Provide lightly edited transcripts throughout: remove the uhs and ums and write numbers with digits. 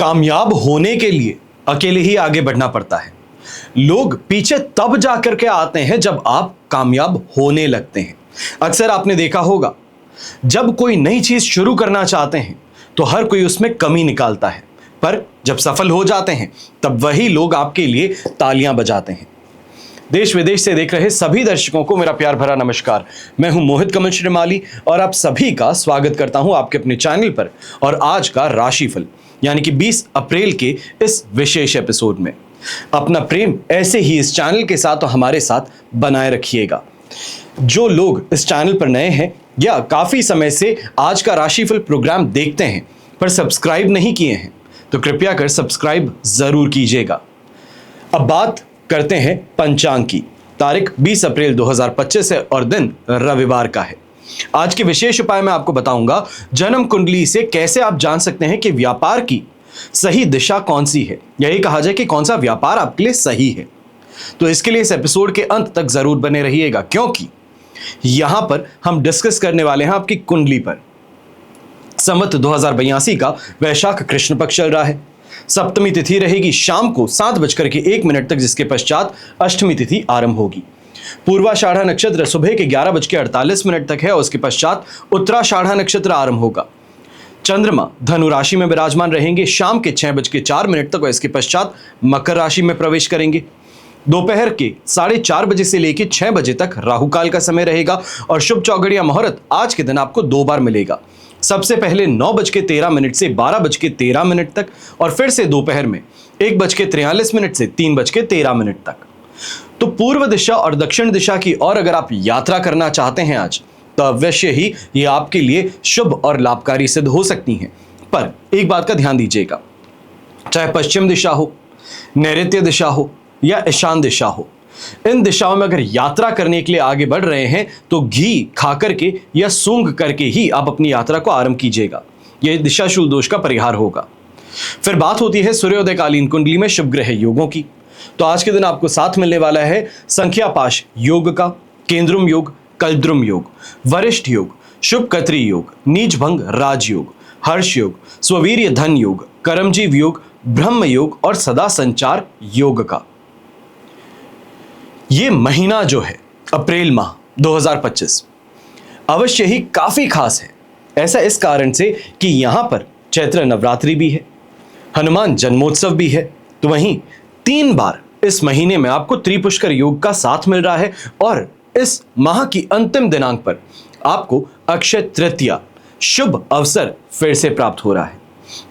कामयाब होने के लिए अकेले ही आगे बढ़ना पड़ता है। लोग पीछे तब जाकर के आते हैं जब आप कामयाब होने लगते हैं। अक्सर आपने देखा होगा, जब कोई नई चीज शुरू करना चाहते हैं तो हर कोई उसमें कमी निकालता है, पर जब सफल हो जाते हैं तब वही लोग आपके लिए तालियां बजाते हैं। देश विदेश से देख रहे सभी दर्शकों को मेरा प्यार भरा नमस्कार। मैं हूं मोहित कमल श्रीमाली और आप सभी का स्वागत करता हूं आपके अपने चैनल पर और आज का राशिफल यानी कि 20 अप्रैल के इस विशेष एपिसोड में। अपना प्रेम ऐसे ही इस चैनल के साथ और हमारे साथ बनाए रखिएगा। जो लोग इस चैनल पर नए हैं या काफी समय से आज का राशिफल प्रोग्राम देखते हैं पर सब्सक्राइब नहीं किए हैं तो कृपया कर सब्सक्राइब जरूर कीजिएगा। अब बात करते हैं पंचांग की। तारीख 20 अप्रैल 2025 है और दिन रविवार का है। आज के विशेष उपाय मैं आपको बताऊंगा जन्म कुंडली से कैसे आप जान सकते हैं कि व्यापार की सही दिशा कौन सी है, यही कहा जाए कि कौन सा व्यापार आपके लिए सही है। तो इसके लिए इस एपिसोड के अंत तक जरूर बने रहिएगा, क्योंकि यहां पर हम डिस्कस करने वाले हैं आपकी कुंडली पर। संवत 2082 का वैशाख कृष्ण पक्ष चल रहा है। सप्तमी तिथि रहेगी शाम को 7:01 तक, जिसके पश्चात अष्टमी तिथि आरंभ होगी। पूर्वाषाढ़ा नक्षत्र सुबह के 11:48 तक है और उसके पश्चात उत्तराषाढ़ा नक्षत्र आरंभ होगा। चंद्रमा धनु राशि में विराजमान रहेंगे शाम के 6:04 तक और इसके पश्चात मकर राशि में प्रवेश करेंगे। दोपहर के 4:30 बजे से लेकर 6 बजे तक राहुकाल का समय रहेगा और शुभ चौगड़िया मुहूर्त आज के दिन आपको 2 बार मिलेगा। सबसे पहले 9:13 से 12:13 तक और फिर से दोपहर में 1:43 से 3:13 तक। तो पूर्व दिशा और दक्षिण दिशा की ओर अगर आप यात्रा करना चाहते हैं आज, तो अवश्य ही ये आपके लिए शुभ और लाभकारी सिद्ध हो सकती हैं। पर एक बात का ध्यान दीजिएगा, चाहे पश्चिम दिशा हो, नैऋत्य दिशा हो या ईशान दिशा हो, इन दिशाओं में अगर यात्रा करने के लिए आगे बढ़ रहे हैं तो घी खा करके या सूंघ करके ही आप अपनी यात्रा को आरंभ कीजिएगा। यह दिशाशूल दोष का परिहार होगा। फिर बात होती है सूर्योदयकालीन कुंडली में शुभ ग्रह योगों की। तो आज के दिन आपको साथ मिलने वाला है संख्या पाश योग का, केंद्रुम योग, कल्द्रुम योग, वरिष्ठ योग, शुभ कत्री योग, नीच भंग राजयोग, हर्ष योग, स्ववीर्य धन योग, कर्मजीव योग, ब्रह्म योग और सदा संचार योग का। ये महीना जो है अप्रैल माह 2025 अवश्य ही काफी खास है। ऐसा इस कारण से कि यहां पर चैत्र नवरात्रि भी है, हनुमान जन्मोत्सव भी है। तो वहीं 3 बार इस महीने में आपको त्रिपुष्कर योग का साथ मिल रहा है और इस माह की अंतिम दिनांक पर आपको अक्षय तृतीया शुभ अवसर फिर से प्राप्त हो रहा है।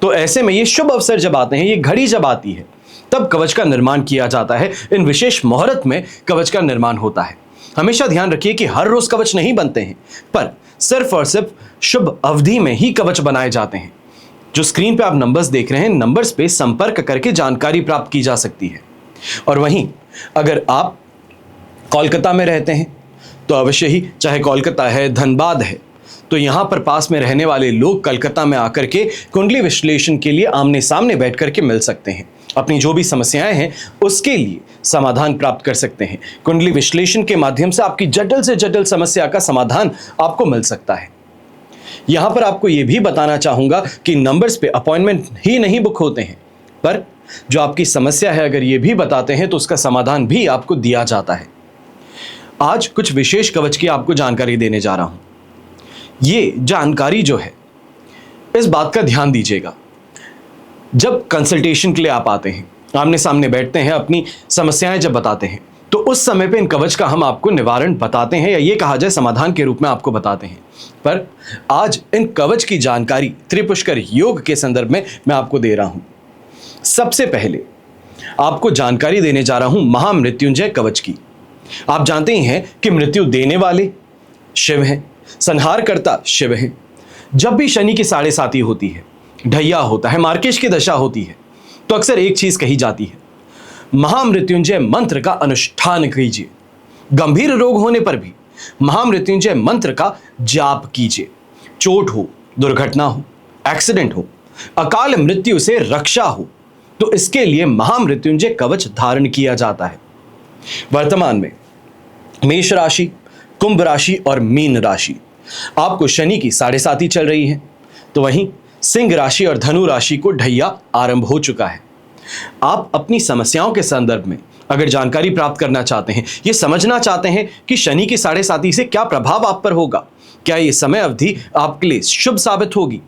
तो ऐसे में ये शुभ अवसर जब आते हैं, ये घड़ी जब आती है, तब कवच का निर्माण किया जाता है। इन विशेष मुहूर्त में कवच का निर्माण होता है। हमेशा ध्यान रखिए कि हर रोज कवच नहीं बनते हैं, पर सिर्फ और सिर्फ शुभ अवधि में ही कवच बनाए जाते हैं। जो स्क्रीन पे आप नंबर्स देख रहे हैं, नंबर्स पे संपर्क करके जानकारी प्राप्त की जा सकती है। और वहीं अगर आप कोलकाता में रहते हैं तो अवश्य ही, चाहे कोलकाता है, धनबाद है, तो यहां पर पास में रहने वाले लोग कलकत्ता में आकर के कुंडली विश्लेषण के लिए आमने सामने बैठ करके मिल सकते हैं। अपनी जो भी समस्याएं हैं उसके लिए समाधान प्राप्त कर सकते हैं। कुंडली विश्लेषण के माध्यम से आपकी जटिल से जटिल समस्या का समाधान आपको मिल सकता है। यहां पर आपको यह भी बताना चाहूंगा कि नंबर्स पे अपॉइंटमेंट ही नहीं बुक होते हैं, पर जो आपकी समस्या है अगर ये भी बताते हैं तो उसका समाधान भी आपको दिया जाता है। आज कुछ विशेष कवच की आपको जानकारी देने जा रहा हूं। ये जानकारी जो है, इस बात का ध्यान दीजिएगा, जब कंसल्टेशन के लिए आप आते हैं, आमने सामने बैठते हैं, अपनी समस्याएं जब बताते हैं, तो उस समय पे इन कवच का हम आपको निवारण बताते हैं या ये कहा जाए समाधान के रूप में आपको बताते हैं। पर आज इन कवच की जानकारी त्रिपुष्कर योग के संदर्भ में मैं आपको दे रहा हूं। सबसे पहले आपको जानकारी देने जा रहा हूं महामृत्युंजय कवच की। आप जानते ही हैं कि मृत्यु देने वाले शिव हैं, संहारकर्ता शिव हैं। जब भी शनि की 7.5 होती है, ढैया होता है, मार्केश की दशा होती है, तो अक्सर एक चीज कही जाती है, महामृत्युंजय मंत्र का अनुष्ठान कीजिए। गंभीर रोग होने पर भी महामृत्युंजय मंत्र का जाप कीजिए। चोट हो, दुर्घटना हो, एक्सीडेंट हो, अकाल मृत्यु से रक्षा हो, तो इसके लिए महामृत्युंजय कवच धारण किया जाता है। वर्तमान में मेष राशि, कुंभ राशि और मीन राशि आपको शनि की 7.5 चल रही है, तो वहीं सिंह राशि और धनु राशि को ढैया आरंभ हो चुका है। आप अपनी समस्याओं के संदर्भ में अगर जानकारी प्राप्त करना चाहते हैं, ये समझना चाहते हैं कि शनि की 7.5 से क्या प्रभाव आप पर होगा, क्या ये समय अवधि आपके लिए शुभ साबित होगी।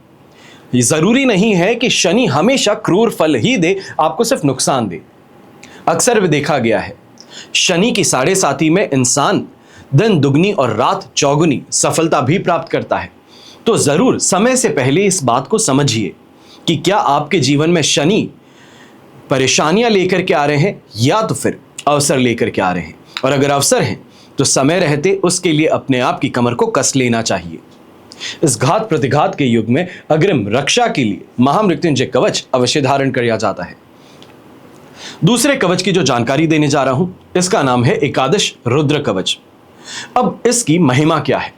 ये जरूरी नहीं है कि शनि हमेशा क्रूर फल ही दे, आपको सिर्फ नुकसान दे। अक्सर भी देखा गया है शनि की 7.5 में इंसान दिन दुगनी और रात चौगुनी सफलता भी प्राप्त करता है। तो जरूर समय से पहले इस बात को समझिए कि क्या आपके जीवन में शनि परेशानियां लेकर के आ रहे हैं या तो फिर अवसर लेकर के आ रहे हैं, और अगर अवसर हैं तो समय रहते उसके लिए अपने आप की कमर को कस लेना चाहिए। इस घात प्रतिघात के युग में अग्रिम रक्षा के लिए महामृत्युंजय कवच अवश्य धारण किया जाता है। दूसरे कवच की जो जानकारी देने जा रहा हूं, इसका नाम है एकादश रुद्र कवच। अब इसकी महिमा क्या है,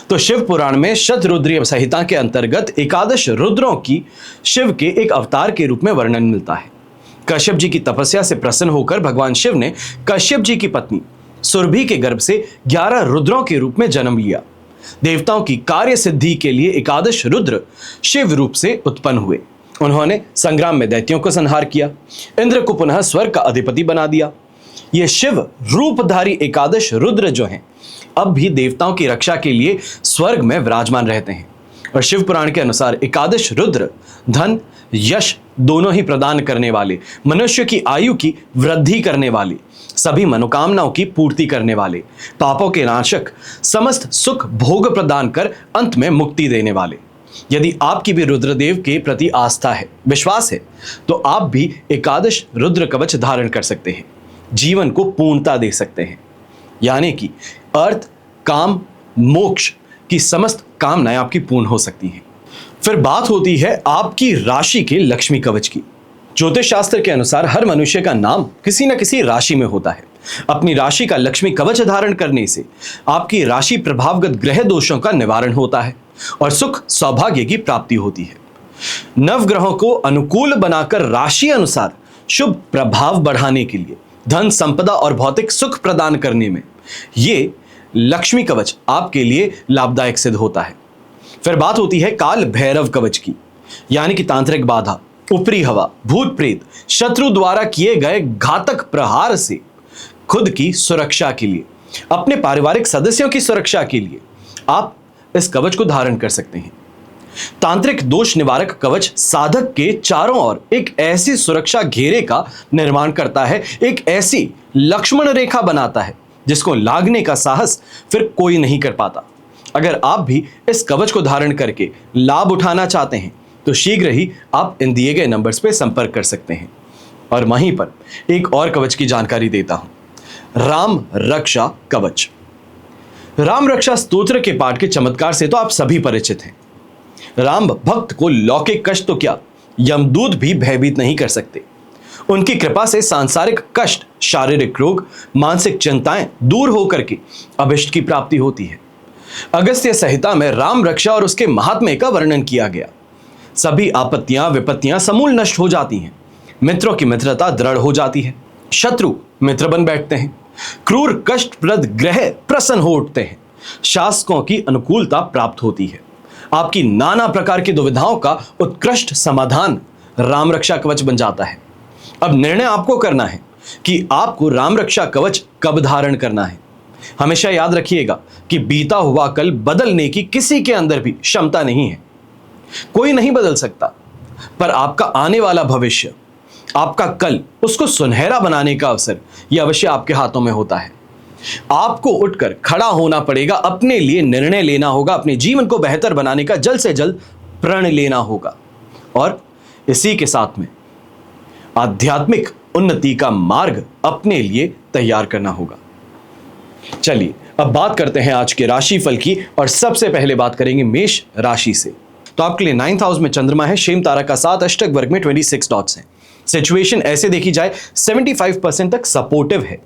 तो शिव पुराण में शतरुद्रीय संहिता के अंतर्गत एकादश रुद्रों की शिव के एक अवतार के रूप में वर्णन मिलता है। कश्यप जी की तपस्या से प्रसन्न होकर भगवान शिव ने कश्यप जी की पत्नी सुरभि के गर्भ से 11 रुद्रों के रूप में जन्म लिया। देवताओं की कार्य सिद्धि के लिए एकादश रुद्र शिव रूप से उत्पन्न हुए। उन्होंने संग्राम में दैत्यों को संहार किया, इंद्र को पुनः स्वर्ग का अधिपति बना दिया। ये शिव रूपधारी एकादश रुद्र जो हैं, अब भी देवताओं की रक्षा के लिए स्वर्ग में विराजमान रहते हैं। और शिव पुराण के अनुसार एकादश रुद्र धन यश दोनों ही प्रदान करने वाले, मनुष्य की आयु की वृद्धि करने वाले, सभी मनोकामनाओं की पूर्ति करने वाले, पापों के नाशक, समस्त सुख भोग प्रदान कर अंत में मुक्ति देने वाले। यदि आपकी भी रुद्रदेव के प्रति आस्था है, विश्वास है, तो आप भी एकादश रुद्र कवच धारण कर सकते हैं, जीवन को पूर्णता दे सकते हैं। यानी कि अर्थ काम मोक्ष की समस्त कामनाएं आपकी पूर्ण हो सकती हैं। फिर बात होती है आपकी राशि के लक्ष्मी कवच की। ज्योतिष शास्त्र के अनुसार हर मनुष्य का नाम किसी न किसी राशि में होता है। अपनी राशि का लक्ष्मी कवच धारण करने से आपकी राशि प्रभावगत ग्रह दोषों का निवारण होता है और सुख सौभाग्य की प्राप्ति होती है। नवग्रहों को अनुकूल बनाकर राशि अनुसार शुभ प्रभाव बढ़ाने के लिए, धन संपदा और भौतिक सुख प्रदान करने में ये लक्ष्मी कवच आपके लिए लाभदायक सिद्ध होता है। फिर बात होती है काल भैरव कवच की, यानी कि तांत्रिक बाधा, ऊपरी हवा, भूत प्रेत, शत्रु द्वारा किए गए घातक प्रहार से खुद की सुरक्षा के लिए, अपने पारिवारिक सदस्यों की सुरक्षा के लिए आप इस कवच को धारण कर सकते हैं। तांत्रिक दोष निवारक कवच साधक के चारों ओर एक ऐसी सुरक्षा घेरे का निर्माण करता है, एक ऐसी लक्ष्मण रेखा बनाता है जिसको लागने का साहस फिर कोई नहीं कर पाता। अगर आप भी इस कवच को धारण करके लाभ उठाना चाहते हैं तो शीघ्र ही आप इन दिए गए नंबर्स पे संपर्क कर सकते हैं। और वहीं पर एक और कवच की जानकारी देता हूं, राम रक्षा कवच। राम रक्षा स्तोत्र के पाठ के चमत्कार से तो आप सभी परिचित हैं। राम भक्त को लौकिक कष्ट तो क्या, यमदूत भी भयभीत नहीं कर सकते। उनकी कृपा से सांसारिक कष्ट, शारीरिक रोग, मानसिक चिंताएं दूर होकर के अभिष्ट की प्राप्ति होती है। अगस्त्य संहिता में राम रक्षा और उसके महात्म्य का वर्णन किया गया। सभी आपत्तियां विपत्तियां समूल नष्ट हो जाती हैं, मित्रों की मित्रता दृढ़ हो जाती है, शत्रु मित्र बन बैठते हैं, क्रूर कष्टप्रद ग्रह प्रसन्न हो उठते हैं, शासकों की अनुकूलता प्राप्त होती है। आपकी नाना प्रकार की दुविधाओं का उत्कृष्ट समाधान राम रक्षा कवच बन जाता है। अब निर्णय आपको करना है कि आपको राम रक्षा कवच कब धारण करना है। हमेशा याद रखिएगा कि बीता हुआ कल बदलने की किसी के अंदर भी क्षमता नहीं है, कोई नहीं बदल सकता, पर आपका आने वाला भविष्य, आपका कल, उसको सुनहरा बनाने का अवसर यह अवश्य आपके हाथों में होता है। आपको उठकर खड़ा होना पड़ेगा, अपने लिए निर्णय लेना होगा, अपने जीवन को बेहतर बनाने का जल्द से जल्द प्रण लेना होगा और इसी के साथ में आध्यात्मिक उन्नति का मार्ग अपने लिए तैयार करना होगा। चलिए अब बात करते हैं आज के राशिफल की और सबसे पहले बात करेंगे मेष राशि से। तो आपके लिए 9th हाउस में चंद्रमा है, शेम तारा का 7, अष्टक वर्ग में 26 डॉट्स हैं। सिचुएशन ऐसे देखी जाए 75% तक सपोर्टिव है,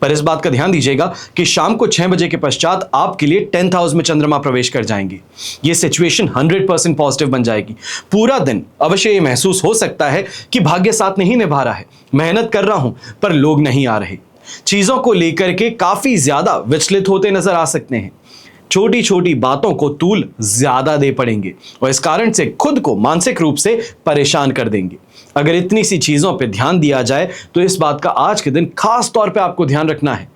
पर इस बात का ध्यान दीजिएगा कि शाम को 6 बजे के पश्चात आपके लिए 10th हाउस में चंद्रमा प्रवेश कर जाएंगे। ये सिचुएशन 100% पॉजिटिव बन जाएगी। पूरा दिन अवश्य ये महसूस हो सकता है कि भाग्य साथ नहीं निभा रहा है, मेहनत कर रहा हूं पर लोग नहीं आ रहे, चीजों को लेकर के काफी ज्यादा विचलित होते नजर आ सकते हैं। छोटी छोटी बातों को तूल ज्यादा दे पड़ेंगे और इस कारण से खुद को मानसिक रूप से परेशान कर देंगे। अगर इतनी सी चीजों पे ध्यान दिया जाए तो इस बात का आज के दिन खास तौर पे आपको ध्यान रखना है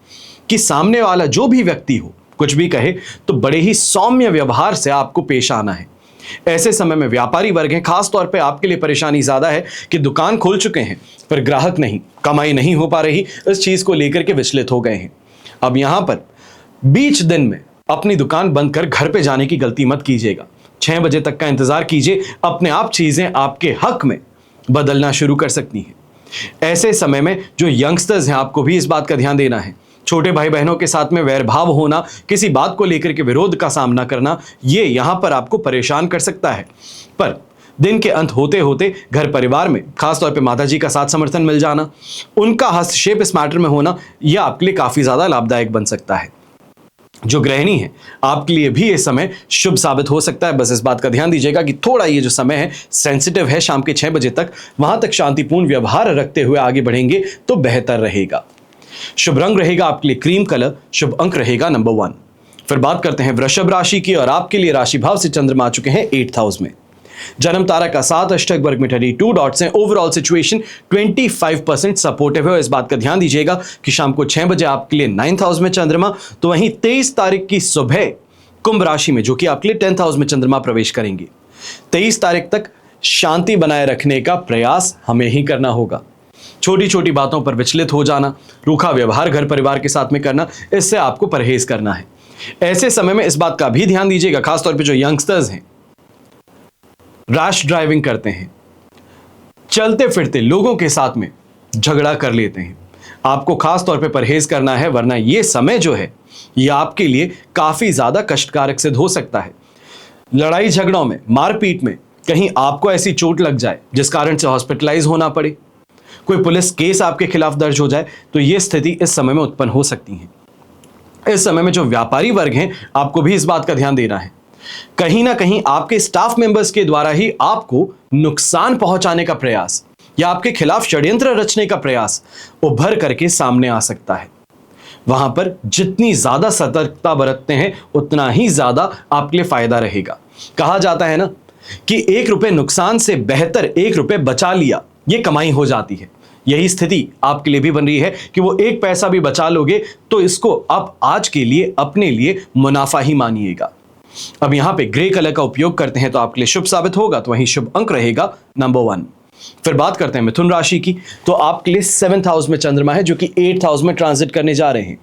कि सामने वाला जो भी व्यक्ति हो कुछ भी कहे तो बड़े ही सौम्य व्यवहार से आपको पेश आना है। ऐसे समय में व्यापारी वर्ग हैं, खास तौर पे आपके लिए परेशानी ज्यादा है कि दुकान खोल चुके हैं पर ग्राहक नहीं, कमाई नहीं हो पा रही, इस चीज को लेकर के विचलित हो गए हैं। अब यहां पर बीच दिन में अपनी दुकान बंद कर घर पे जाने की गलती मत कीजिएगा। 6 बजे तक का इंतजार कीजिए, अपने आप चीजें आपके हक में बदलना शुरू कर सकती हैं। ऐसे समय में जो यंगस्टर्स हैं आपको भी इस बात का ध्यान देना है। छोटे भाई बहनों के साथ में वैर भाव होना, किसी बात को लेकर के विरोध का सामना करना, ये यहां पर आपको परेशान कर सकता है। पर दिन के अंत होते होते घर परिवार में खासतौर पे माताजी का साथ समर्थन मिल जाना, उनका हस्तक्षेप इस मैटर में होना, यह आपके लिए काफी ज्यादा लाभदायक बन सकता है। जो गृहिणी है आपके लिए भी ये समय शुभ साबित हो सकता है। बस इस बात का ध्यान दीजिएगा कि थोड़ा ये जो समय है सेंसिटिव है, शाम के 6 बजे तक, वहां तक शांतिपूर्ण व्यवहार रखते हुए आगे बढ़ेंगे तो बेहतर रहेगा। शुभ रंग रहेगा आपके लिए क्रीम कलर, शुभ अंक रहेगा नंबर 1। फिर बात करते हैं वृषभ राशि की और आपके लिए राशि भाव से चंद्रमा आ चुके हैं 8th हाउस में। जन्म तारा का 7, अष्टक वर्ग में 32 डॉट्स हैं। ओवरऑल सिचुएशन 25% सपोर्टिव है। इस बात का ध्यान दीजिएगा कि शाम को 6 बजे आपके लिए 9th हाउस में चंद्रमा, तो वहीं 23 तारीख की सुबह कुंभ राशि में जो कि आपके लिए 10th हाउस में चंद्रमा प्रवेश करेंगे। 23 तारीख तक शांति बनाए रखने का प्रयास हमें ही करना होगा। छोटी छोटी बातों पर विचलित हो जाना, रूखा व्यवहार घर परिवार के साथ में करना, इससे आपको परहेज करना है। ऐसे समय में इस बात का भी ध्यान दीजिएगा, खासतौर पे जो यंगस्टर्स हैं, रैश ड्राइविंग करते हैं, चलते फिरते लोगों के साथ में झगड़ा कर लेते हैं, आपको खास तौर पे परहेज करना है, वरना ये समय जो है ये आपके लिए काफी ज्यादा कष्टकारक सिद्ध हो सकता है। लड़ाई झगड़ों में, मारपीट में कहीं आपको ऐसी चोट लग जाए जिस कारण से हॉस्पिटलाइज होना पड़े, कोई पुलिस केस आपके खिलाफ दर्ज हो जाए, तो यह स्थिति इस समय में उत्पन्न हो सकती है। इस समय में जो व्यापारी वर्ग हैं आपको भी इस बात का ध्यान देना है, कहीं ना कहीं आपके स्टाफ मेंबर्स के द्वारा ही आपको नुकसान पहुंचाने का प्रयास या आपके खिलाफ षड्यंत्र रचने का प्रयास उभर करके सामने आ सकता है। वहां पर जितनी ज्यादा सतर्कता बरतते हैं उतना ही ज्यादा आपके लिए फायदा रहेगा। कहा जाता है ना कि 1 रुपए नुकसान से बेहतर 1 रुपए बचा लिया ये कमाई हो जाती है। यही स्थिति आपके लिए भी बन रही है कि वो 1 पैसा भी बचा लोगे तो इसको आप आज के लिए अपने लिए मुनाफा ही मानिएगा। अब यहां पे ग्रे कलर का उपयोग करते हैं तो आपके लिए शुभ साबित होगा, तो वहीं शुभ अंक रहेगा नंबर 1। फिर बात करते हैं मिथुन राशि की, तो आपके लिए 7th हाउस में चंद्रमा है जो कि 8th हाउस में ट्रांजिट करने जा रहे हैं।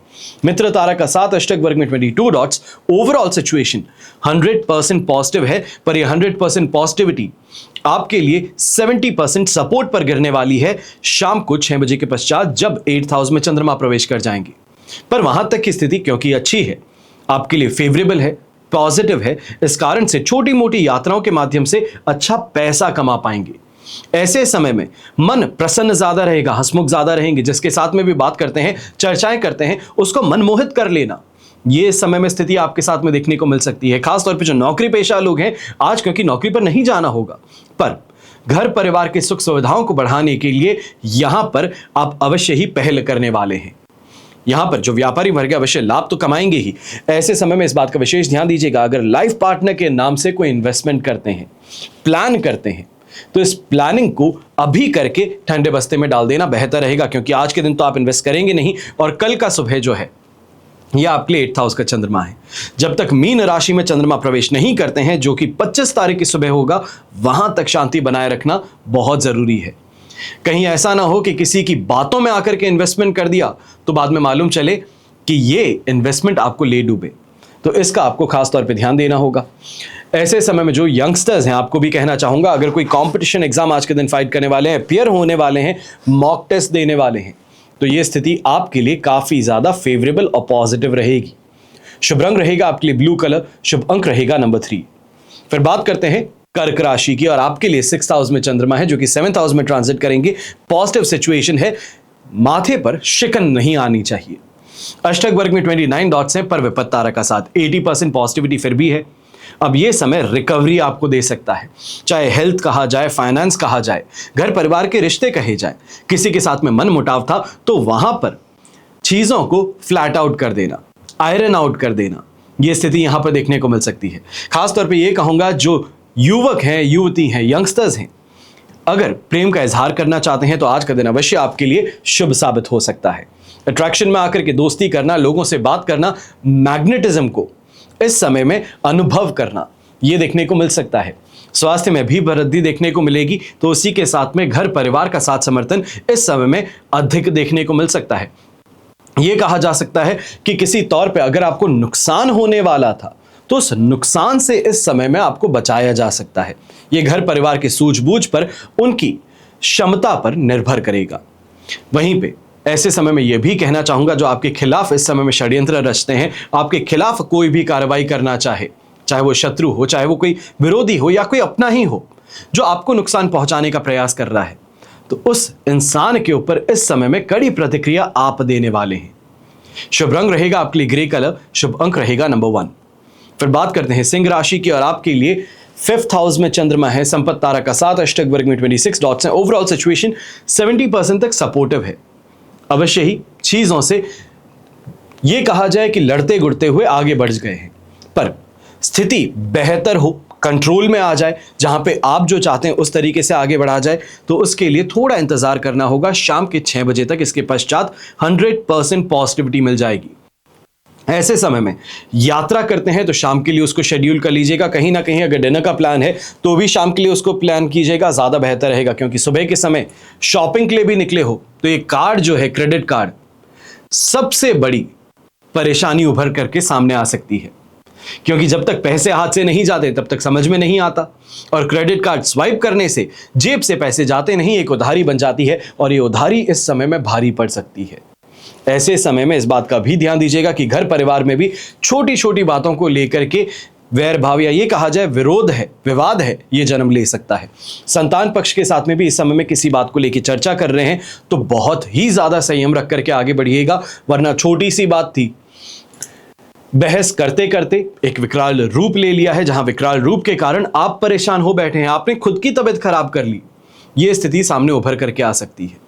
मित्र तारा का 7, अष्टक वर्ग में 22 डॉट्स। ओवरऑल सिचुएशन 100% पॉजिटिव है, पर यह 100% पॉजिटिविटी आपके लिए 70% सपोर्ट पर गिरने वाली है शाम को 6 बजे के पश्चात, जब 8th हाउस में चंद्रमा प्रवेश कर जाएंगे। पर वहां तक की स्थिति क्योंकि अच्छी है, आपके लिए फेवरेबल है, पॉजिटिव है, इस कारण से छोटी मोटी यात्राओं के माध्यम से अच्छा पैसा कमा पाएंगे। ऐसे समय में मन प्रसन्न ज्यादा रहेगा, हंसमुख ज्यादा रहेंगे, जिसके साथ में भी बात करते हैं, चर्चाएं करते हैं, उसको मनमोहित कर लेना, ये समय में स्थिति आपके साथ में देखने को मिल सकती है। खासतौर पे जो नौकरी पेशा लोग हैं आज, क्योंकि नौकरी पर नहीं जाना होगा, पर घर परिवार की सुख सुविधाओं को बढ़ाने के लिए यहां पर आप अवश्य ही पहल करने वाले हैं। यहां पर जो व्यापारी वर्ग अवश्य लाभ तो कमाएंगे ही। ऐसे समय में इस बात का विशेष ध्यान दीजिएगा, अगर लाइफ पार्टनर के नाम से कोई इन्वेस्टमेंट करते हैं, प्लान करते हैं, तो इस प्लानिंग को अभी करके ठंडे बस्ते में डाल देना बेहतर रहेगा, क्योंकि आज के दिन तो आप इन्वेस्ट करेंगे नहीं और कल का सुबह जो है यह आपके लिए 8th हाउस का चंद्रमा है। जब तक मीन राशि में चंद्रमा प्रवेश नहीं करते हैं, जो कि 25 तारीख की सुबह होगा, वहां तक शांति बनाए रखना बहुत जरूरी है। कहीं ऐसा ना हो कि किसी की बातों में आकर के इन्वेस्टमेंट कर दिया तो बाद में मालूम चले कि ये इन्वेस्टमेंट आपको ले डूबे, तो इसका आपको खास तौर पे ध्यान देना होगा। ऐसे समय में जो यंगस्टर्स हैं, आपको भी कहना चाहूंगा, अगर कोई कंपटीशन एग्जाम आज के दिन फाइट करने वाले हैं, पेयर होने वाले हैं, मॉक टेस्ट देने वाले हैं, तो ये स्थिति आपके लिए काफी ज्यादा फेवरेबल और पॉजिटिव रहेगी। शुभ रंग रहेगा आपके लिए ब्लू कलर, शुभ अंक रहेगा नंबर 3। फिर बात करते हैं कर्क राशि की, और आपके लिए 6th हाउस में चंद्रमा है जो कि 7th हाउस में ट्रांजिट करेंगे। पॉजिटिव सिचुएशन है, माथे पर शिकन नहीं आनी चाहिए। अष्टक वर्ग में 29 डॉट्स हैं, पर विपत्त तारा का साथ 80% पॉजिटिविटी फिर भी है। अब ये समय रिकवरी आपको दे सकता है, चाहे हेल्थ कहा जाए, फाइनेंस कहा जाए, घर परिवार के रिश्ते कहे जाए, किसी के साथ में मन मुटाव था तो वहां पर चीजों को फ्लैट आउट कर देना, आयरन आउट कर देना, ये स्थिति यहां पर देखने को मिल सकती है। खासतौर पे ये कहूंगा जो युवक हैं, युवती हैं, यंगस्टर्स हैं, अगर प्रेम का इजहार करना चाहते हैं तो आज का दिन अवश्य आपके लिए शुभ साबित हो सकता है। अट्रैक्शन में आकर के दोस्ती करना, लोगों से बात करना, मैग्नेटिज्म को इस समय में अनुभव करना, यह देखने को मिल सकता है। स्वास्थ्य में भी वृद्धि देखने को मिलेगी, तो उसी के साथ में घर परिवार का साथ समर्थन इस समय में अधिक देखने को मिल सकता है। यह कहा जा सकता है कि किसी तौर पे अगर आपको नुकसान होने वाला था तो उस नुकसान से इस समय में आपको बचाया जा सकता है। यह घर परिवार की सूझबूझ पर, उनकी क्षमता पर निर्भर करेगा। वहीं पे ऐसे समय में यह भी कहना चाहूंगा, जो आपके खिलाफ इस समय में षड्यंत्र रचते हैं, आपके खिलाफ कोई भी कार्रवाई करना चाहे वो शत्रु हो, चाहे वो कोई विरोधी हो या कोई अपना ही हो, जो आपको नुकसान पहुंचाने का प्रयास कर रहा है, तो उस इंसान के ऊपर इस समय में कड़ी प्रतिक्रिया आप देने वाले हैं। शुभ रंग रहेगा आपके लिए ग्रे कलर, शुभ अंक रहेगा नंबर 1। फिर बात करते हैं सिंह राशि की, और आपके लिए 5th हाउस में चंद्रमा है, संपत्ति तारा का 7, अष्टक वर्ग में 26 डॉट्स हैं। ओवरऑल सिचुएशन 70% तक सपोर्टिव है। अवश्य ही चीजों से यह कहा जाए कि लड़ते गुड़ते हुए आगे बढ़ गए हैं, पर स्थिति बेहतर हो, कंट्रोल में आ जाए, जहां पे आप जो चाहते हैं उस तरीके से आगे बढ़ा जाए, तो उसके लिए थोड़ा इंतजार करना होगा। शाम के 6 बजे तक इसके पश्चात 100% पॉजिटिविटी मिल जाएगी। ऐसे समय में यात्रा करते हैं तो शाम के लिए उसको शेड्यूल कर लीजिएगा। कहीं ना कहीं अगर डिनर का प्लान है तो भी शाम के लिए उसको प्लान कीजिएगा, ज्यादा बेहतर रहेगा। क्योंकि सुबह के समय शॉपिंग के लिए भी निकले हो तो ये कार्ड जो है, क्रेडिट कार्ड, सबसे बड़ी परेशानी उभर करके सामने आ सकती है। क्योंकि जब तक पैसे हाथ से नहीं जाते तब तक समझ में नहीं आता, और क्रेडिट कार्ड स्वाइप करने से जेब से पैसे जाते नहीं, एक उधारी बन जाती है, और ये उधारी इस समय में भारी पड़ सकती है। ऐसे समय में इस बात का भी ध्यान दीजिएगा कि घर परिवार में भी छोटी छोटी बातों को लेकर के वैर भाव या ये कहा जाए विरोध है, विवाद है, ये जन्म ले सकता है। संतान पक्ष के साथ में भी इस समय में किसी बात को लेकर चर्चा कर रहे हैं तो बहुत ही ज्यादा संयम रख करके आगे बढ़िएगा, वरना छोटी सी बात थी, बहस करते करते एक विकराल रूप ले लिया है, जहां विकराल रूप के कारण आप परेशान हो बैठे हैं, आपने खुद की तबीयत खराब कर ली। यह स्थिति सामने उभर करके आ सकती है।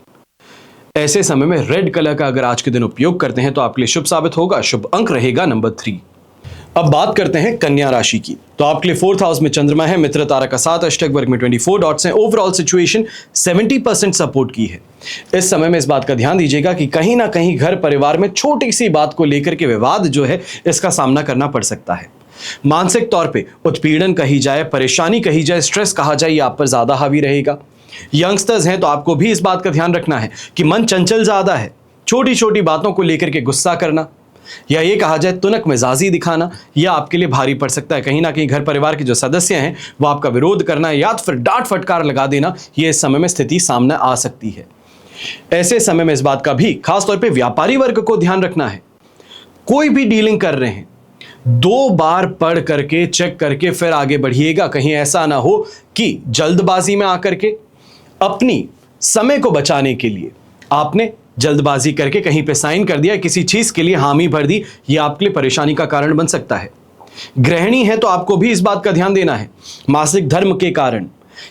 ऐसे समय में रेड कलर का अगर आज के दिन उपयोग करते हैं तो आपके लिए शुभ साबित होगा। शुभ अंक रहेगा नंबर 3। अब बात करते हैं कन्या राशि की, तो आपके लिए 4th हाउस में चंद्रमा है, मित्र तारा का 7, अष्टक वर्ग में 24 डॉट्स हैं। ओवरऑल सिचुएशन 70% सपोर्ट की है। इस समय में इस बात का ध्यान दीजिएगा कि कहीं ना कहीं घर परिवार में छोटी सी बात को लेकर के विवाद जो है, इसका सामना करना पड़ सकता है। मानसिक तौर पे उत्पीड़न कही जाए, परेशानी कही जाए, स्ट्रेस कहा जाए, ये आप पर ज्यादा हावी रहेगा। यंगस्टर्स हैं तो आपको भी इस बात का ध्यान रखना है कि मन चंचल ज्यादा है। छोटी छोटी बातों को लेकर के गुस्सा करना या ये कहा जाए तुनक मिजाजी दिखाना, यह आपके लिए भारी पड़ सकता है। कहीं ना कहीं घर परिवार के जो सदस्य हैं वो आपका विरोध करना या फिर डांट फटकार लगा देना, यह इस समय में स्थिति सामने आ सकती है। ऐसे समय में इस बात का भी खासतौर पर व्यापारी वर्ग को ध्यान रखना है। कोई भी डीलिंग कर रहे हैं 2 बार पढ़ करके चेक करके फिर आगे बढ़िएगा। कहीं ऐसा ना हो कि जल्दबाजी में आकर के अपनी समय को बचाने के लिए आपने जल्दबाजी करके कहीं पे साइन कर दिया, किसी चीज के लिए हामी भर दी, यह आपके लिए परेशानी का कारण बन सकता है। गृहिणी है तो आपको भी इस बात का ध्यान देना है, मासिक धर्म के कारण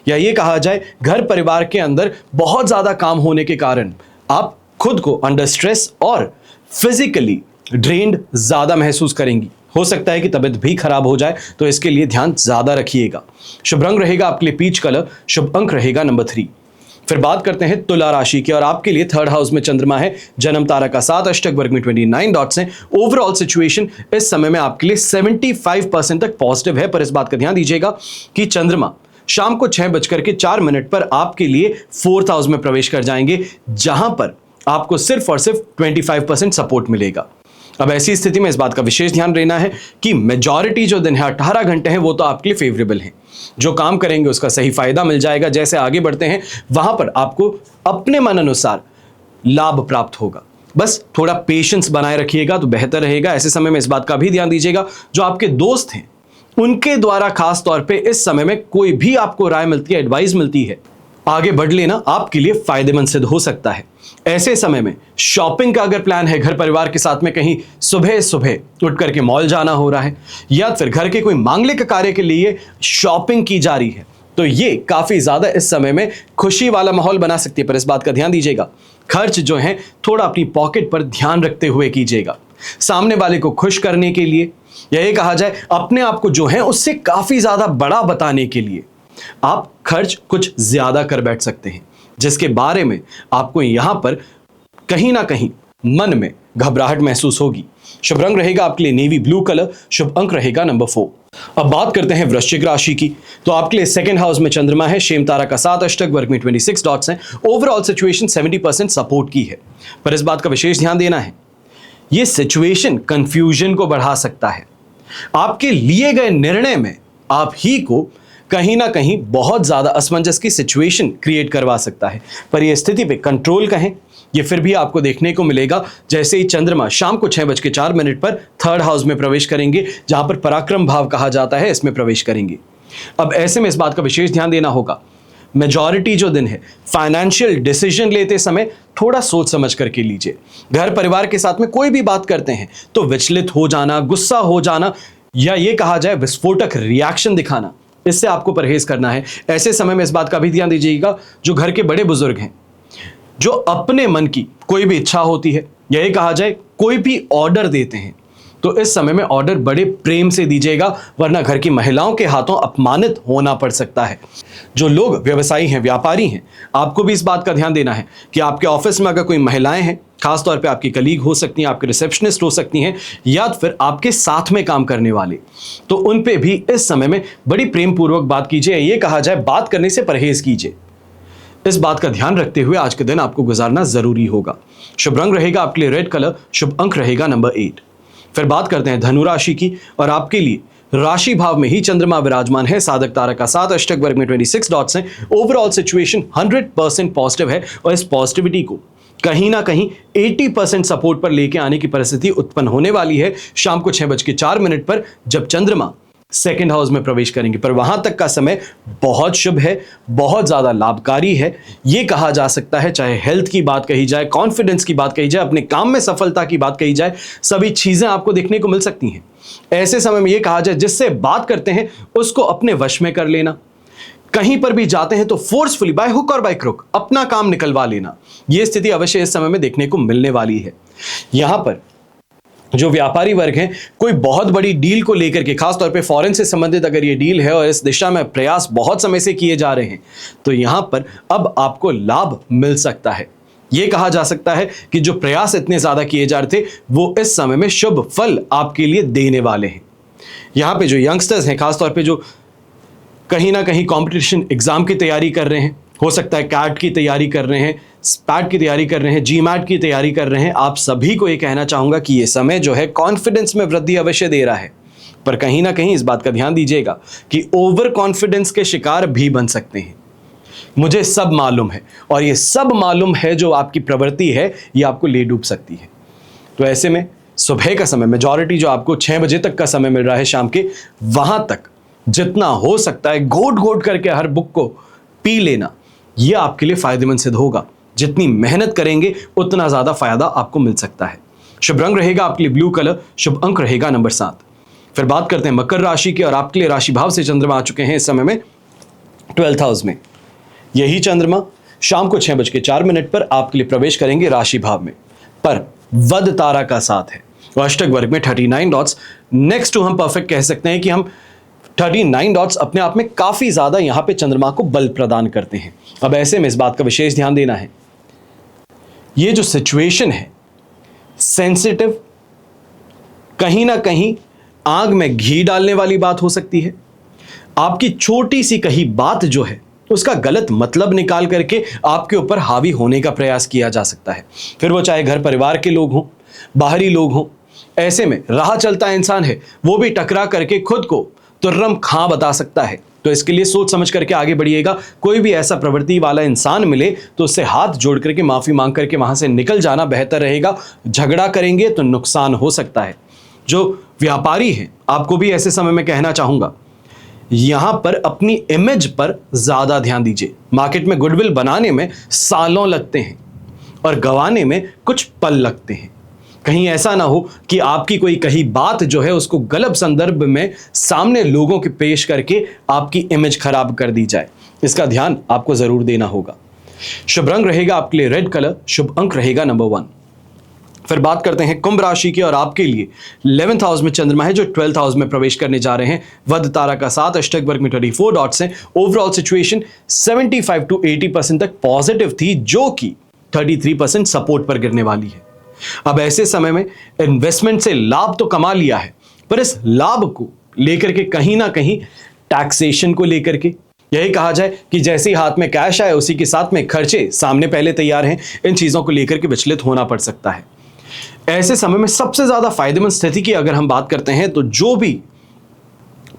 या ये कहा जाए घर परिवार के अंदर बहुत ज्यादा काम होने के कारण आप खुद को अंडर स्ट्रेस और फिजिकली ड्रेन्ड ज्यादा महसूस करेंगी। हो सकता है कि तबीयत भी खराब हो जाए, तो इसके लिए ध्यान ज्यादा रखिएगा। शुभ रंग रहेगा आपके लिए पीच कलर, शुभ अंक रहेगा नंबर 3। फिर बात करते हैं तुला राशि की, और आपके लिए 3rd हाउस में चंद्रमा है, जन्म तारा का 7, अष्टक वर्ग में 29 डॉट्स हैं। ओवरऑल सिचुएशन इस समय में आपके लिए 75% तक पॉजिटिव है, पर इस बात का ध्यान दीजिएगा कि चंद्रमा शाम को 6:04 पर आपके लिए 4th हाउस में प्रवेश कर जाएंगे, जहां पर आपको सिर्फ और सिर्फ 25% सपोर्ट मिलेगा। अब ऐसी स्थिति में इस बात का विशेष ध्यान रहना है कि मेजॉरिटी जो दिन है 18 घंटे हैं वो तो आपके लिए फेवरेबल हैं। जो काम करेंगे उसका सही फायदा मिल जाएगा। जैसे आगे बढ़ते हैं वहां पर आपको अपने मन अनुसार लाभ प्राप्त होगा। बस थोड़ा पेशेंस बनाए रखिएगा तो बेहतर रहेगा। ऐसे समय में इस बात का भी ध्यान दीजिएगा, जो आपके दोस्त हैं उनके द्वारा खास तौर पे इस समय में कोई भी आपको राय मिलती है, एडवाइस मिलती है, आगे बढ़ लेना आपके लिए फायदेमंद सिद्ध हो सकता है। ऐसे समय में शॉपिंग का अगर प्लान है, घर परिवार के साथ में कहीं सुबह सुबह उठ करके मॉल जाना हो रहा है या फिर घर के कोई मांगलिक कार्य के लिए शॉपिंग की जा रही है, तो ये काफी ज्यादा इस समय में खुशी वाला माहौल बना सकती है। पर इस बात का ध्यान दीजिएगा, खर्च जो है थोड़ा अपनी पॉकेट पर ध्यान रखते हुए कीजिएगा। सामने वाले को खुश करने के लिए या ये कहा जाए अपने आप को जो है उससे काफी ज्यादा बड़ा बताने के लिए आप खर्च कुछ ज्यादा कर बैठ सकते हैं, जिसके बारे में आपको यहां पर कहीं ना कहीं मन में घबराहट महसूस होगी। शुभ रंग रहेगा आपके लिए नेवी ब्लू कलर, शुभ अंक रहेगा नंबर 4। अब बात करते हैं वृश्चिक राशि की। तो आपके लिए सेकंड हाउस में चंद्रमा है, शेम तारा का 7 अष्टक, वर्ग में 26 डॉट्स हैं। ओवरऑल सिचुएशन 70% सपोर्ट की है, पर इस बात का विशेष ध्यान देना है, यह सिचुएशन कंफ्यूजन को बढ़ा सकता है। आपके लिए गए निर्णय में आप ही को कहीं ना कहीं बहुत ज्यादा असमंजस की सिचुएशन क्रिएट करवा सकता है, पर यह स्थिति पे कंट्रोल कहें ये फिर भी आपको देखने को मिलेगा जैसे ही चंद्रमा शाम को 6:04 पर थर्ड हाउस में प्रवेश करेंगे, जहां पर पराक्रम भाव कहा जाता है, इसमें प्रवेश करेंगे। अब ऐसे में इस बात का विशेष ध्यान देना होगा, मेजॉरिटी जो दिन है फाइनेंशियल डिसीजन लेते समय थोड़ा सोच समझ करके लीजिए। घर परिवार के साथ में कोई भी बात करते हैं तो विचलित हो जाना, गुस्सा हो जाना, या ये कहा जाए विस्फोटक रिएक्शन दिखाना, इससे आपको परहेज करना है। ऐसे समय में इस बात का भी ध्यान दीजिएगा, जो घर के बड़े बुजुर्ग हैं, जो अपने मन की कोई भी इच्छा होती है, यही कहा जाए कोई भी ऑर्डर देते हैं, तो इस समय में ऑर्डर बड़े प्रेम से दीजिएगा, वरना घर की महिलाओं के हाथों अपमानित होना पड़ सकता है। जो लोग व्यवसायी हैं, व्यापारी हैं, आपको भी इस बात का ध्यान देना है कि आपके ऑफिस में अगर कोई महिलाएं हैं, खासतौर पे आपकी कलीग हो सकती हैं, आपके रिसेप्शनिस्ट हो सकती हैं, या फिर आपके साथ में काम करने वाले, तो उन पे भी इस समय में बड़ी प्रेम पूर्वक बात कीजिए। ये कहा जाए बात करने से परहेज कीजिए। इस बात का ध्यान रखते हुए आज के दिन आपको गुजारना जरूरी होगा। शुभ रंग रहेगा आपके लिए रेड कलर, शुभ अंक रहेगा नंबर 8। फिर बात करते हैं धनु राशि की, और आपके लिए राशि भाव में ही चंद्रमा विराजमान है, साधक तारा का 7 अष्टक, वर्ग में 26 डॉट्स हैं। ओवरऑल सिचुएशन 100% पॉजिटिव है, और इस पॉजिटिविटी को कहीं ना कहीं 80% सपोर्ट पर लेके आने की परिस्थिति उत्पन्न होने वाली है शाम को 6:04 पर, जब चंद्रमा सेकेंड हाउस में प्रवेश करेंगे। पर वहां तक का समय बहुत शुभ है, बहुत ज्यादा लाभकारी है। यह कहा जा सकता है, चाहे हेल्थ की बात कही जाए, कॉन्फिडेंस की बात कही जाए, अपने काम में सफलता की बात कही जाए, सभी चीजें आपको देखने को मिल सकती हैं। ऐसे समय में यह कहा जाए जिससे बात करते हैं उसको अपने वश में कर लेना। कहीं पर भी जाते हैं तो फोर्सफुली बाय हुक और बाय क्रुक अपना काम निकलवा लेना, यह स्थिति अवश्य इस समय में देखने को मिलने वाली है। यहां पर जो व्यापारी वर्ग हैं, कोई बहुत बड़ी डील को लेकर के, खासतौर पे फॉरेन से संबंधित अगर ये डील है और इस दिशा में प्रयास बहुत समय से किए जा रहे हैं, तो यहां पर अब आपको लाभ मिल सकता है। ये कहा जा सकता है कि जो प्रयास इतने ज्यादा किए जा रहे थे वो इस समय में शुभ फल आपके लिए देने वाले हैं। यहां पे जो यंगस्टर्स हैं, खासतौर पे जो कहीं ना कहीं कॉम्पिटिशन एग्जाम की तैयारी कर रहे हैं, हो सकता है कैट की तैयारी कर रहे हैं, स्पैट की तैयारी कर रहे हैं, जीमैट की तैयारी कर रहे हैं, आप सभी को ये कहना चाहूंगा कि ये समय जो है कॉन्फिडेंस में वृद्धि अवश्य दे रहा है, पर कहीं ना कहीं इस बात का ध्यान दीजिएगा कि ओवर कॉन्फिडेंस के शिकार भी बन सकते हैं। मुझे सब मालूम है, और ये सब मालूम है जो आपकी प्रवृत्ति है, ये आपको ले डूब सकती है। तो ऐसे में सुबह का समय, मेजॉरिटी जो आपको 6 बजे तक का समय मिल रहा है शाम के, वहां तक जितना हो सकता है घोट घोट करके हर बुक को पी लेना, यह आपके लिए फायदेमंद सिद्ध होगा। जितनी मेहनत करेंगे उतना ज्यादा फायदा आपको मिल सकता है। शुभ रंग रहेगा आपके लिए ब्लू कलर, शुभ अंक रहेगा नंबर 7। फिर बात करते हैं मकर राशि की, और आपके लिए राशि भाव से चंद्रमा आ चुके हैं इस समय में 12th हाउस में। यही चंद्रमा शाम को 6:04 पर आपके लिए प्रवेश करेंगे राशि भाव में, पर वध तारा का साथ है, अष्टक वर्ग में 39 डॉट्स। नेक्स्ट टू हम परफेक्ट कह सकते हैं कि हम 39 डॉट्स अपने आप में काफी ज्यादा यहां पे चंद्रमा को बल प्रदान करते हैं। अब ऐसे में इस बात का विशेष ध्यान देना है, ये जो सिचुएशन है सेंसिटिव, कहीं ना कहीं आग में घी डालने वाली बात हो सकती है। आपकी छोटी सी कही बात जो है उसका गलत मतलब निकाल करके आपके ऊपर हावी होने का प्रयास किया जा सकता है, फिर वो चाहे घर परिवार के लोग हों, बाहरी लोग हों। ऐसे में राह चलता इंसान है, वो भी टकरा करके खुद को तुर्रम खां बता सकता है। तो इसके लिए सोच समझ करके आगे बढ़िएगा। कोई भी ऐसा प्रवृत्ति वाला इंसान मिले तो उससे हाथ जोड़ करके माफी मांग करके वहां से निकल जाना बेहतर रहेगा। झगड़ा करेंगे तो नुकसान हो सकता है। जो व्यापारी हैं, आपको भी ऐसे समय में कहना चाहूंगा, यहां पर अपनी इमेज पर ज्यादा ध्यान दीजिए। मार्केट में गुडविल बनाने में सालों लगते हैं और गंवाने में कुछ पल लगते हैं। कहीं ऐसा ना हो कि आपकी कोई कही बात जो है उसको गलत संदर्भ में सामने लोगों के पेश करके आपकी इमेज खराब कर दी जाए। इसका ध्यान आपको जरूर देना होगा। शुभ रंग रहेगा आपके लिए रेड कलर, शुभ अंक रहेगा नंबर 1। फिर बात करते हैं कुंभ राशि की, और आपके लिए 11th हाउस में चंद्रमा है जो 12th हाउस में प्रवेश करने जा रहे हैं। वध तारा का साथ, अष्टक वर्ग में 24 डॉट्स हैं। ओवरऑल सिचुएशन 75 to 80% तक पॉजिटिव थी, जो कि 33% सपोर्ट पर गिरने वाली है। अब ऐसे समय में इन्वेस्टमेंट से लाभ तो कमा लिया है, पर इस लाभ को लेकर के कहीं ना कहीं टैक्सेशन को लेकर के, यही कहा जाए कि जैसे ही हाथ में कैश आए उसी के साथ में खर्चे सामने पहले तैयार हैं, इन चीजों को लेकर के विचलित होना पड़ सकता है। ऐसे समय में सबसे ज्यादा फायदेमंद स्थिति की अगर हम बात करते हैं तो जो भी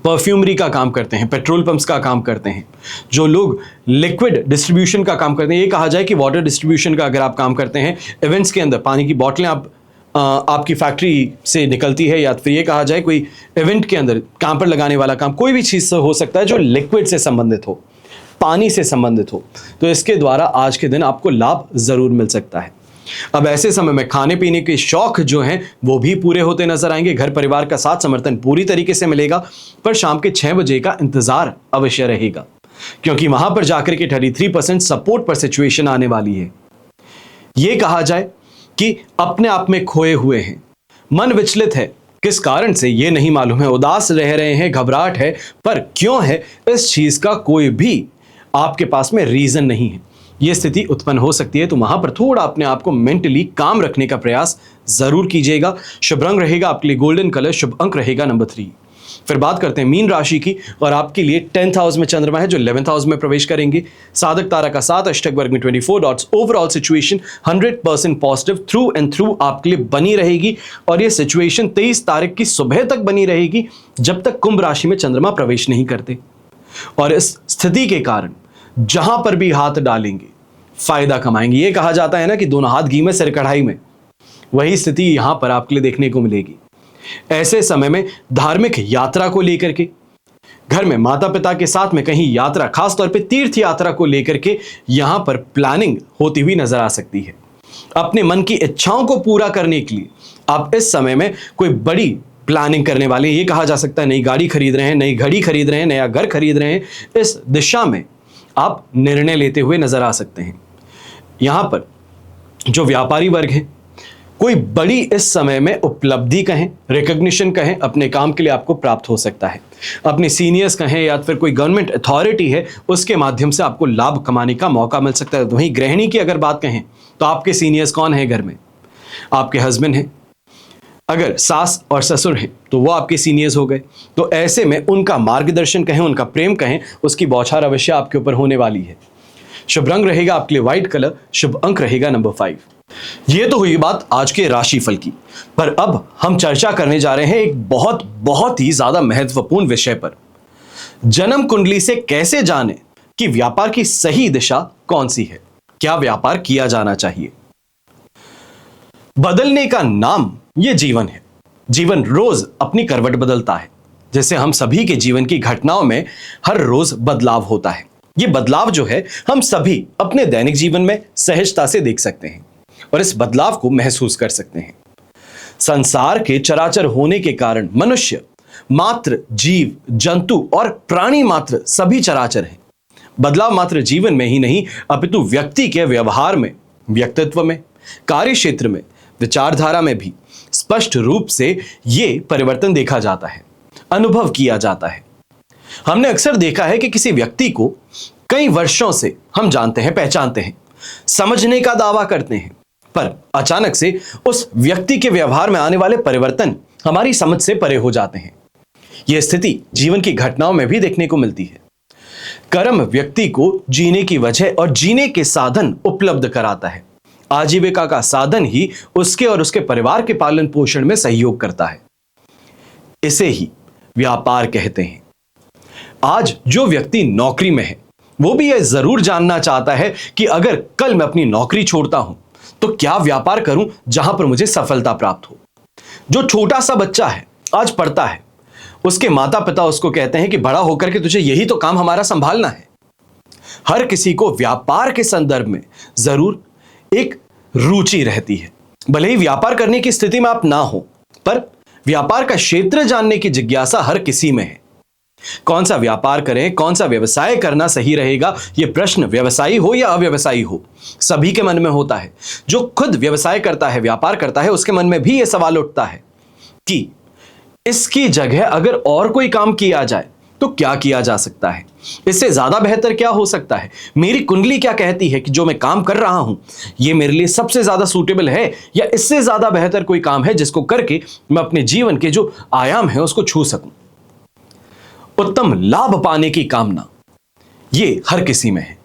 परफ्यूमरी का काम करते हैं, पेट्रोल पंप्स का काम करते हैं, जो लोग लिक्विड डिस्ट्रीब्यूशन का काम करते हैं, ये कहा जाए कि वाटर डिस्ट्रीब्यूशन का अगर आप काम करते हैं, इवेंट्स के अंदर पानी की बोतलें आपकी फैक्ट्री से निकलती है, या फिर ये कहा जाए कोई इवेंट के अंदर कैंपर लगाने वाला काम, कोई भी चीज़ हो सकता है जो लिक्विड से संबंधित हो, पानी से संबंधित हो, तो इसके द्वारा आज के दिन आपको लाभ ज़रूर मिल सकता है। अब ऐसे समय में खाने पीने के शौक जो हैं वो भी पूरे होते नजर आएंगे। घर परिवार का साथ समर्थन पूरी तरीके से मिलेगा, पर शाम के 6 बजे का इंतजार अवश्य रहेगा, क्योंकि वहां पर जाकर के 33% सपोर्ट पर सिचुएशन आने वाली है। यह कहा जाए कि अपने आप में खोए हुए हैं, मन विचलित है, किस कारण से ये नहीं मालूम है, उदास रह रहे हैं, घबराहट है, पर क्यों है इस चीज का कोई भी आपके पास में रीजन नहीं है। ये स्थिति उत्पन्न हो सकती है, तो वहां पर थोड़ा अपने आप को मेंटली काम रखने का प्रयास जरूर कीजिएगा। शुभ रंग रहेगा आपके लिए गोल्डन कलर, शुभ अंक रहेगा नंबर 3। फिर बात करते हैं मीन राशि की, और आपके लिए 10th हाउस में चंद्रमा है जो 11th हाउस में प्रवेश करेंगे। साधक तारा का साथ, अष्टक वर्ग में 24 dots. Overall situation 100% positive through and through आपके लिए बनी रहेगी, और ये सिचुएशन 23 तारीख की सुबह तक बनी रहेगी, जब तक कुंभ राशि में चंद्रमा प्रवेश नहीं करते। और इस स्थिति के कारण जहां पर भी हाथ डालेंगे फायदा कमाएंगे। ये कहा जाता है ना कि दोनों हाथ घी में सिर कढ़ाई में, वही स्थिति यहां पर आपके लिए देखने को मिलेगी। ऐसे समय में धार्मिक यात्रा को लेकर के, घर में माता पिता के साथ में कहीं यात्रा, खासतौर पे तीर्थ यात्रा को लेकर के यहां पर प्लानिंग होती हुई नजर आ सकती है। अपने मन की इच्छाओं को पूरा करने के लिए आप इस समय में कोई बड़ी प्लानिंग करने वाले, ये कहा जा सकता है नई गाड़ी खरीद रहे हैं, नई घड़ी खरीद रहे हैं, नया घर खरीद रहे हैं, इस दिशा में आप निर्णय लेते हुए नजर आ सकते हैं। यहां पर जो व्यापारी वर्ग है, कोई बड़ी इस समय में उपलब्धि कहें, रिकॉग्निशन कहें, अपने काम के लिए आपको प्राप्त हो सकता है। अपने सीनियर्स कहें या फिर कोई गवर्नमेंट अथॉरिटी है, उसके माध्यम से आपको लाभ कमाने का मौका मिल सकता है। वहीं गृहिणी की अगर बात कहें तो आपके सीनियर्स कौन है घर में? आपके हस्बैंड हैं। अगर सास और ससुर हैं तो वो आपके सीनियर्स हो गए। तो ऐसे में उनका मार्गदर्शन कहें, उनका प्रेम कहें, उसकी बौछार अवश्य आपके ऊपर होने वाली है। शुभ रंग रहेगा आपके लिए व्हाइट कलर, शुभ अंक रहेगा नंबर 5। ये तो हुई बात आज के राशिफल की, पर अब हम चर्चा करने जा रहे हैं एक बहुत ही ज्यादा महत्वपूर्ण विषय पर। जन्म कुंडली से कैसे जाने कि व्यापार की सही दिशा कौन सी है, क्या व्यापार किया जाना चाहिए। बदलने का नाम ये जीवन है। जीवन रोज अपनी करवट बदलता है। जैसे हम सभी के जीवन की घटनाओं में हर रोज बदलाव होता है। ये बदलाव जो है हम सभी अपने दैनिक जीवन में सहजता से देख सकते हैं और इस बदलाव को महसूस कर सकते हैं। संसार के चराचर होने के कारण मनुष्य मात्र, जीव जंतु और प्राणी मात्र सभी चराचर हैं। बदलाव मात्र जीवन में ही नहीं अपितु व्यक्ति के व्यवहार में, व्यक्तित्व में, कार्य क्षेत्र में, विचारधारा में भी स्पष्ट रूप से ये परिवर्तन देखा जाता है, अनुभव किया जाता है। हमने अक्सर देखा है कि किसी व्यक्ति को कई वर्षों से हम जानते हैं, पहचानते हैं, समझने का दावा करते हैं, पर अचानक से उस व्यक्ति के व्यवहार में आने वाले परिवर्तन हमारी समझ से परे हो जाते हैं। यह स्थिति जीवन की घटनाओं में भी देखने को मिलती है। कर्म व्यक्ति को जीने की वजह और जीने के साधन उपलब्ध कराता है। आजीविका का साधन ही उसके और उसके परिवार के पालन पोषण में सहयोग करता है। इसे ही व्यापार कहते हैं। आज जो व्यक्ति नौकरी में है वो भी यह जरूर जानना चाहता है कि अगर कल मैं अपनी नौकरी छोड़ता हूं तो क्या व्यापार करूं जहां पर मुझे सफलता प्राप्त हो। जो छोटा सा बच्चा है, आज पढ़ता है, उसके माता पिता उसको कहते हैं कि बड़ा होकर के तुझे यही तो काम हमारा संभालना है। हर किसी को व्यापार के संदर्भ में जरूर एक रुचि रहती है। भले ही व्यापार करने की स्थिति में आप ना हो, पर व्यापार का क्षेत्र जानने की जिज्ञासा हर किसी में है। कौन सा व्यापार करें, कौन सा व्यवसाय करना सही रहेगा, यह प्रश्न व्यवसायी हो या अव्यवसायी हो सभी के मन में होता है। जो खुद व्यवसाय करता है, व्यापार करता है, उसके मन में भी यह सवाल उठता है कि इसकी जगह अगर और कोई काम किया जाए तो क्या किया जा सकता है, इससे ज्यादा बेहतर क्या हो सकता है, मेरी कुंडली क्या कहती है कि जो मैं काम कर रहा हूं यह मेरे लिए सबसे ज्यादा सूटेबल है, या इससे ज्यादा बेहतर कोई काम है जिसको करके मैं अपने जीवन के जो आयाम है उसको छू सकूं। उत्तम लाभ पाने की कामना ये हर किसी में है,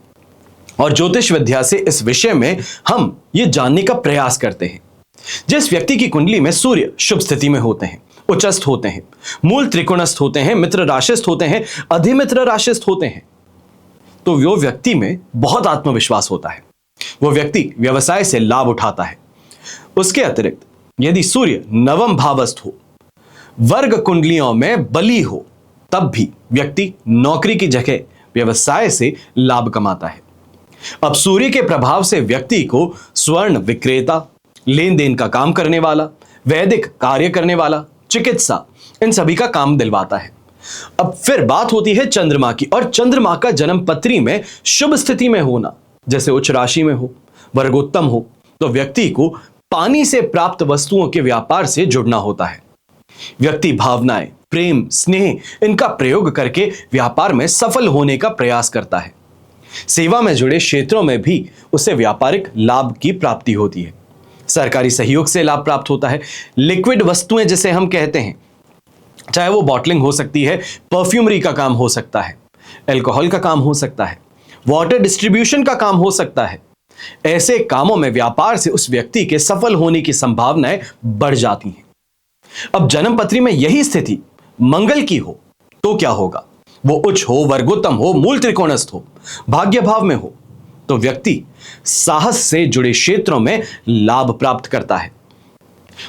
और ज्योतिष विद्या से इस विषय में हम ये जानने का प्रयास करते हैं। जिस व्यक्ति की कुंडली में सूर्य शुभ स्थिति में होते हैं, उच्चस्थ होते हैं, मूल त्रिकोणस्थ होते हैं, मित्र राशिस्थ होते हैं, अधिमित्र राशिस्थ होते हैं, तो वो व्यक्ति में बहुत आत्मविश्वास होता है, वो व्यक्ति व्यवसाय से लाभ उठाता है। उसके अतिरिक्त यदि सूर्य नवम भावस्थ हो, वर्ग कुंडलियों में बली हो, तब भी व्यक्ति नौकरी की जगह व्यवसाय से लाभ कमाता है। अब सूर्य के प्रभाव से व्यक्ति को स्वर्ण विक्रेता, लेन देन का काम करने वाला, वैदिक कार्य करने वाला, चिकित्सा, इन सभी का काम दिलवाता है। अब फिर बात होती है चंद्रमा की, और चंद्रमा का जन्म पत्री में शुभ स्थिति में होना, जैसे उच्च राशि में हो, वर्गोत्तम हो, तो व्यक्ति को पानी से प्राप्त वस्तुओं के व्यापार से जुड़ना होता है। व्यक्ति भावनाएं, प्रेम, स्नेह इनका प्रयोग करके व्यापार में सफल होने का प्रयास करता है। सेवा में जुड़े क्षेत्रों में भी उसे व्यापारिक लाभ की प्राप्ति होती है। सरकारी सहयोग से लाभ प्राप्त होता है। लिक्विड वस्तुएं जिसे हम कहते हैं, चाहे वो बॉटलिंग हो सकती है, परफ्यूमरी का काम हो सकता है, अल्कोहल का काम हो सकता है, वाटर डिस्ट्रीब्यूशन का काम हो सकता है, ऐसे कामों में व्यापार से उस व्यक्ति के सफल होने की संभावनाएं बढ़ जाती हैं। अब जन्म पत्री में यही स्थिति मंगल की हो तो क्या होगा, वो उच्च हो, वर्गोत्तम हो, मूल त्रिकोणस्थ हो, भाग्य भाव में हो, तो व्यक्ति साहस से जुड़े क्षेत्रों में लाभ प्राप्त करता है।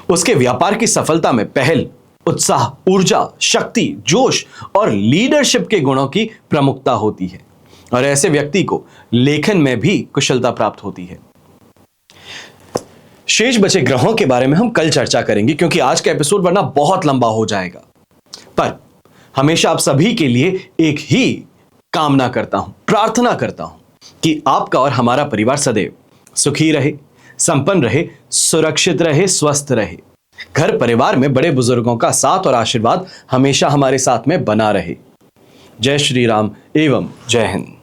उसके व्यापार की सफलता में पहल, उत्साह, ऊर्जा, शक्ति, जोश और लीडरशिप के गुणों की प्रमुखता होती है, और ऐसे व्यक्ति को लेखन में भी कुशलता प्राप्त होती है। शेष बचे ग्रहों के बारे में हम कल चर्चा करेंगे, क्योंकि आज का एपिसोड वरना बहुत लंबा हो जाएगा। पर हमेशा आप सभी के लिए एक ही कामना करता हूं, प्रार्थना करता हूं कि आपका और हमारा परिवार सदैव सुखी रहे, संपन्न रहे, सुरक्षित रहे, स्वस्थ रहे। घर परिवार में बड़े बुजुर्गों का साथ और आशीर्वाद हमेशा हमारे साथ में बना रहे। जय श्री राम एवं जय हिंद।